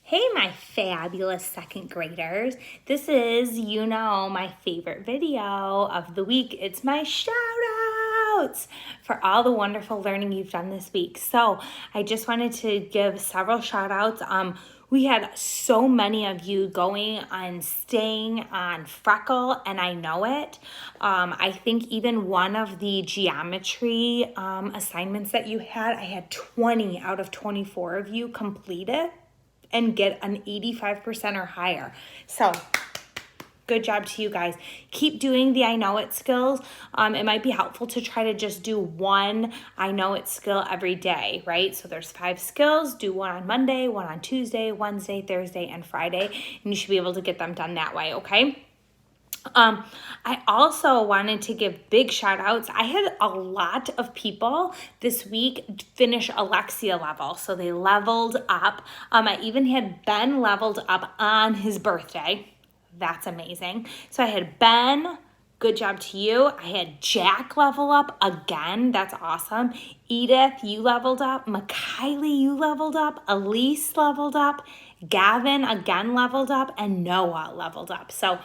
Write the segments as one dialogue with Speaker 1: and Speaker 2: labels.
Speaker 1: Hey, my fabulous second graders. This is, my favorite video of the week. It's my shout outs for all the wonderful learning you've done this week. So I just wanted to give several shout outs. We had so many of you going on staying on Freckle, and I know it. I think even one of the geometry assignments that you had, I had 20 out of 24 of you complete it and get an 85% or higher. So good job to you guys. Keep doing the I know it skills. It might be helpful to try to just do one I know it skill every day, right? So there's 5 skills. Do one on Monday, one on Tuesday, Wednesday, Thursday, and Friday. And you should be able to get them done that way, okay? I also wanted to give big shout outs. I had a lot of people this week finish Alexia level. So they leveled up. I even had Ben leveled up on his birthday. That's amazing. So I had Ben, good job to you. I had Jack level up again. That's awesome. Edith, you leveled up. Makaylee, you leveled up. Elise leveled up. Gavin again leveled up. And Noah leveled up. So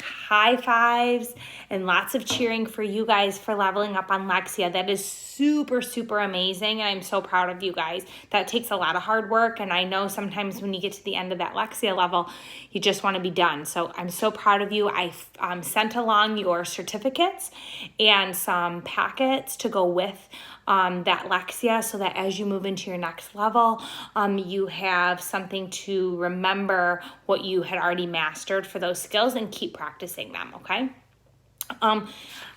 Speaker 1: high fives and lots of cheering for you guys for leveling up on Lexia. That is super, super amazing. And I'm so proud of you guys. That takes a lot of hard work. And I know sometimes when you get to the end of that Lexia level, you just want to be done. So I'm so proud of you. I sent along your certificates and some packets to go with that Lexia so that as you move into your next level, you have something to remember what you had already mastered for those skills and keep practicing them, okay?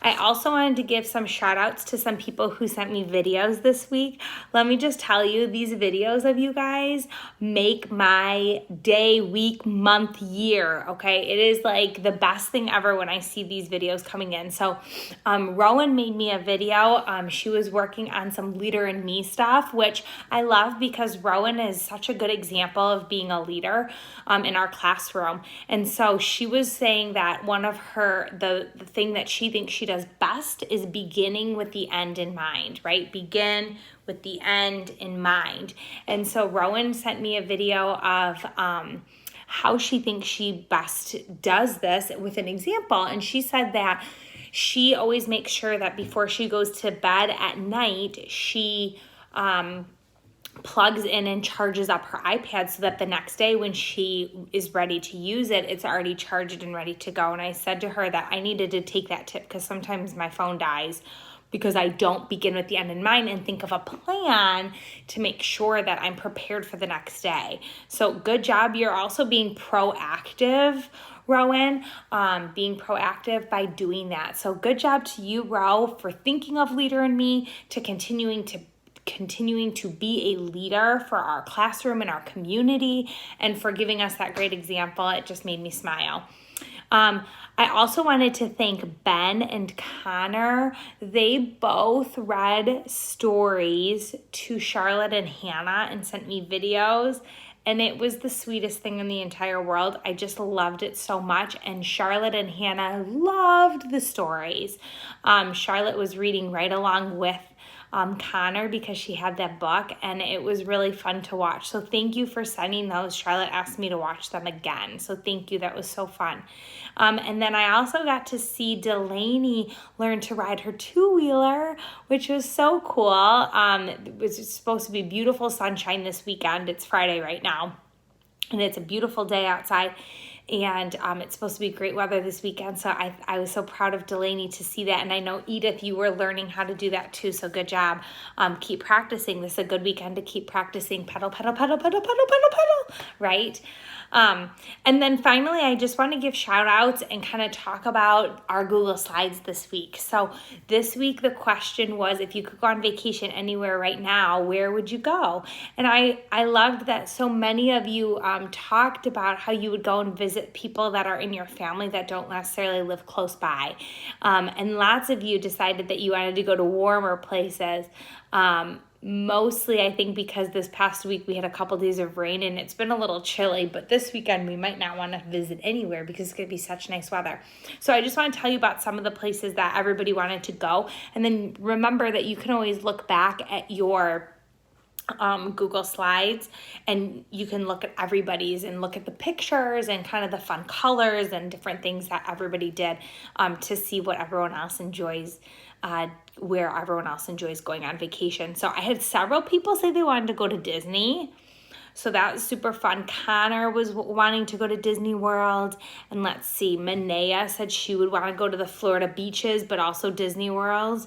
Speaker 1: I also wanted to give some shout outs to some people who sent me videos this week. Let me just tell you, these videos of you guys make my day, week, month, year, okay? It is like the best thing ever when I see these videos coming in. So Rowan made me a video. She was working on some Leader in Me stuff, which I love because Rowan is such a good example of being a leader in our classroom. And so she was saying that one of the thing that she thinks she does best is beginning with the end in mind, right? Begin with the end in mind. And so Rowan sent me a video of how she thinks she best does this with an example. And she said that she always makes sure that before she goes to bed at night, she plugs in and charges up her iPad so that the next day when she is ready to use it, it's already charged and ready to go. And I said to her that I needed to take that tip because sometimes my phone dies because I don't begin with the end in mind and think of a plan to make sure that I'm prepared for the next day. So good job. You're also being proactive, Rowan, being proactive by doing that. So good job to you, Ro, for thinking of Leader in Me, to continuing to be a leader for our classroom and our community, and for giving us that great example. It just made me smile. I also wanted to thank Ben and Connor. They both read stories to Charlotte and Hannah and sent me videos. And it was the sweetest thing in the entire world. I just loved it so much. And Charlotte and Hannah loved the stories. Charlotte was reading right along with Connor because she had that book, and it was really fun to watch. So thank you for sending those. Charlotte asked me to watch them again. So thank you. That was so fun. And then I also got to see Delaney learn to ride her 2-wheeler, which was so cool. It was supposed to be beautiful sunshine this weekend. It's Friday right now, and it's a beautiful day outside. And it's supposed to be great weather this weekend. So I was so proud of Delaney to see that. And I know, Edith, you were learning how to do that too. So good job. Keep practicing. This is a good weekend to keep practicing. Pedal, pedal, pedal, pedal, pedal, pedal, pedal, right? And then finally, I just want to give shout outs and kind of talk about our Google Slides this week. So this week, the question was, if you could go on vacation anywhere right now, where would you go? And I loved that so many of you talked about how you would go and visit people that are in your family that don't necessarily live close by. And lots of you decided that you wanted to go to warmer places. Mostly, I think, because this past week we had a couple days of rain and it's been a little chilly, but this weekend we might not want to visit anywhere because it's going to be such nice weather. So I just want to tell you about some of the places that everybody wanted to go. And then remember that you can always look back at your Google Slides, and you can look at everybody's and look at the pictures and kind of the fun colors and different things that everybody did, to see what everyone else enjoys, where everyone else enjoys going on vacation. So I had several people say they wanted to go to Disney. So that was super fun. Connor was wanting to go to Disney World. And let's see, Manea said she would want to go to the Florida beaches, but also Disney World.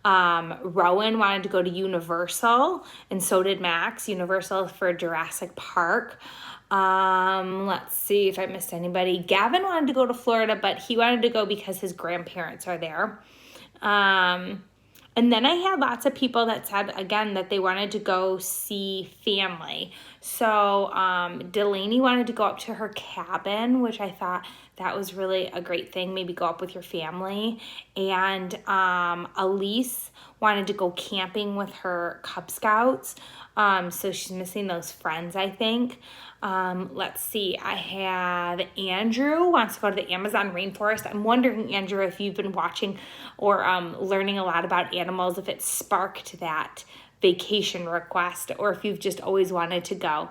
Speaker 1: Rowan wanted to go to Universal, and so did Max. Universal for Jurassic Park. Let's see if I missed anybody. Gavin wanted to go to Florida, but he wanted to go because his grandparents are there. And then I had lots of people that said, again, that they wanted to go see family. So Delaney wanted to go up to her cabin, which I thought that was really a great thing. Maybe go up with your family. And Elise wanted to go camping with her Cub Scouts. So she's missing those friends, I think. Let's see. I have Andrew wants to go to the Amazon rainforest. I'm wondering, Andrew, if you've been watching or learning a lot about animals, if it sparked that vacation request, or if you've just always wanted to go.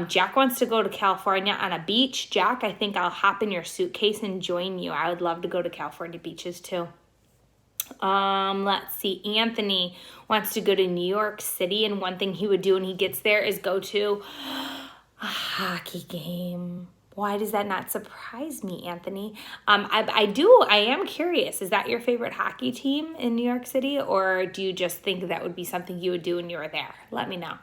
Speaker 1: Jack wants to go to California on a beach. Jack, I think I'll hop in your suitcase and join you. I would love to go to California beaches too. Let's see. Anthony wants to go to New York City, and one thing he would do when he gets there is go to a hockey game. Why does that not surprise me, Anthony? I am curious. Is that your favorite hockey team in New York City, or do you just think that would be something you would do when you were there? Let me know.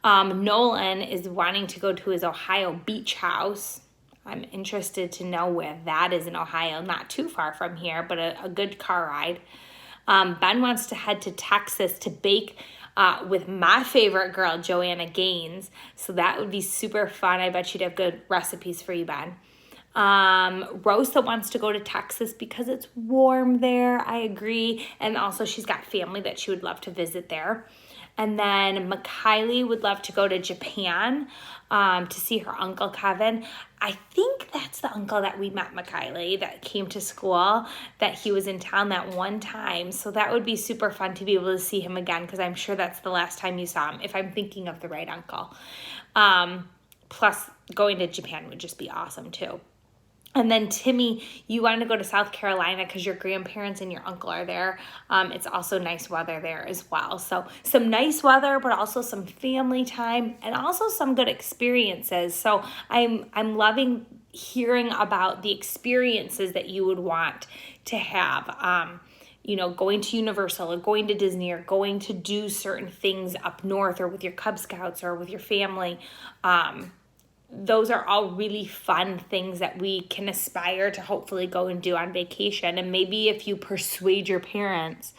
Speaker 1: Nolan is wanting to go to his Ohio beach house. I'm interested to know where that is in Ohio. Not too far from here, but a good car ride. Ben wants to head to Texas to bake with my favorite girl, Joanna Gaines. So that would be super fun. I bet she'd have good recipes for you, Ben. Rosa wants to go to Texas because it's warm there. I agree. And also she's got family that she would love to visit there. And then McKaylee would love to go to Japan to see her Uncle Kevin. I think that's the uncle that we met, McKaylee, that came to school, that he was in town that one time. So that would be super fun to be able to see him again, because I'm sure that's the last time you saw him, if I'm thinking of the right uncle. Plus, going to Japan would just be awesome too. And then Timmy, you wanted to go to South Carolina because your grandparents and your uncle are there. It's also nice weather there as well. So some nice weather, but also some family time and also some good experiences. So I'm loving hearing about the experiences that you would want to have. Going to Universal or going to Disney or going to do certain things up north or with your Cub Scouts or with your family. Those are all really fun things that we can aspire to hopefully go and do on vacation. And maybe if you persuade your parents,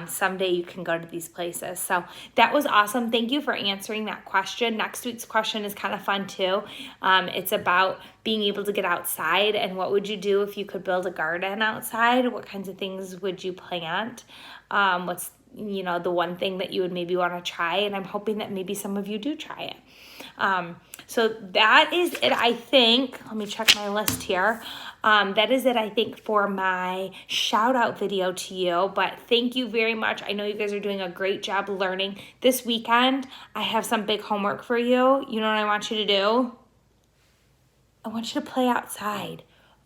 Speaker 1: someday you can go to these places. So that was awesome. Thank you for answering that question. Next week's question is kind of fun too. It's about being able to get outside and what would you do if you could build a garden outside? What kinds of things would you plant? What's the one thing that you would maybe want to try? And I'm hoping that maybe some of you do try it. So that is it, I think. Let me check my list here. That is it, I think, for my shout out video to you. But thank you very much. I know you guys are doing a great job learning. This weekend, I have some big homework for you. You know what I want you to do? I want you to play outside.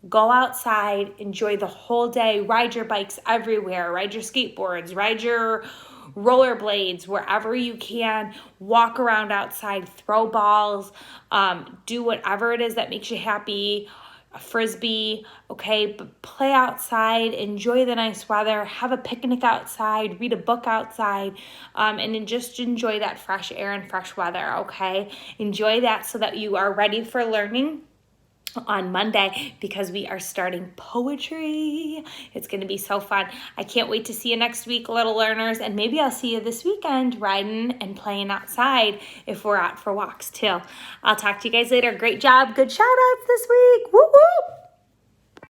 Speaker 1: Go outside, enjoy the whole day, ride your bikes everywhere, ride your skateboards, ride your rollerblades, wherever you can, walk around outside, throw balls, do whatever it is that makes you happy, a frisbee, okay, but play outside, enjoy the nice weather, have a picnic outside, read a book outside, and then just enjoy that fresh air and fresh weather, okay? Enjoy that so that you are ready for learning on Monday, because we are starting poetry. It's going to be so fun. I can't wait to see you next week, little learners, and maybe I'll see you this weekend riding and playing outside if we're out for walks too. I'll talk to you guys later. Great job. Good shout outs this week. Woo woo.